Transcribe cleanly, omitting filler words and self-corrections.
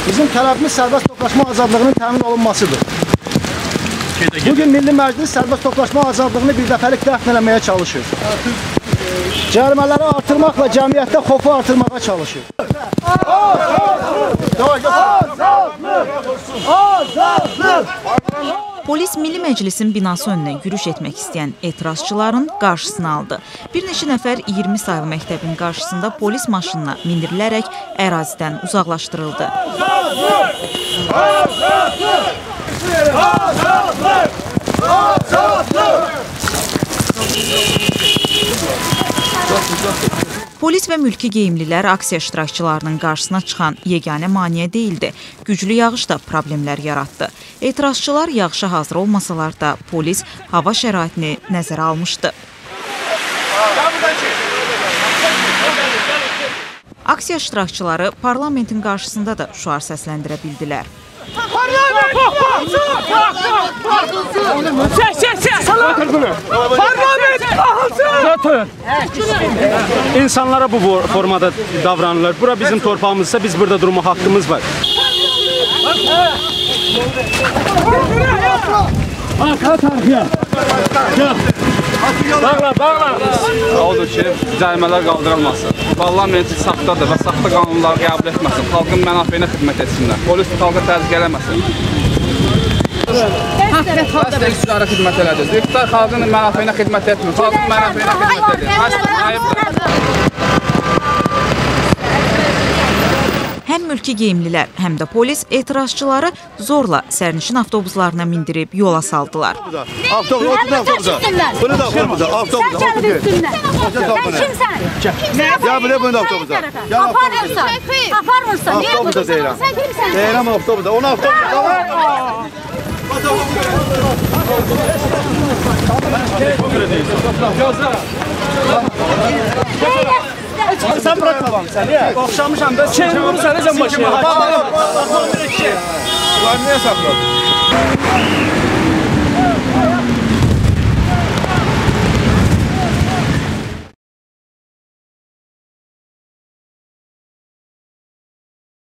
Bizim tələbimiz sərbəst toplaşma azadlığının təmin olunmasıdır. Bugün Milli Məclis sərbəst toplaşma azadlığını bir dəfəlik dəfn eləməyə çalışır. Cərimələri artırmaqla cəmiyyətdə xofu artırmağa çalışır. Polis Milli Məclisin binası önünə yürüş etmək istəyən etirazçıların qarşısını aldı. Bir neçə nəfər 20 saylı məktəbin qarşısında polis maşınına mindirilərək ərazidən uzaqlaşdırıldı. Polis və mülki geyimlilər aksiya iştirakçılarının qarşısına çıxan yeganə maneə deyildi. Güclü yağış da problemlər yaratdı. Etirazçılar yağışa hazır olmasalar da polis hava şəraitini nəzərə almışdı. Aksiya iştirakçıları parlamentin qarşısında da şüar səsləndirə bildilər. İnsanlara bu formada davranırlar. Bura bizim torpağımızsa biz burada durma hakkımız var. Odur ki, cərimələr qaldırılmasın. Parlamentin saxtadır və saxta qanunları qəbul etməsin. Xalqın mənafeyinə xidmət etsinlər. Polis xalqa təzyiq eləməsin. Bəs iqtidarə xidmət elədir. İqtidar xalqın mənafeyinə xidmət etmir. Xalqın mənafeyinə xidmət edir. Həm mülki geyimlilər, həm də polis etirazçıları zorla sərnişin avtobuslarına mindirib yola saldılar. Bunu da avtobusa, avtobusa. Sən gəlib üstündən. Sən kimsən? Ya bu ne bunu avtobusa? Aparmırsan. Niye Avtobusa deyirəm. Sən kimsən? Deyirəm avtobusa. Onu avtobusa. Sen bırak babam sen ya. Okşamışam ben. Çeyin bunu sen de sen başına. Bak. Niye sakladın?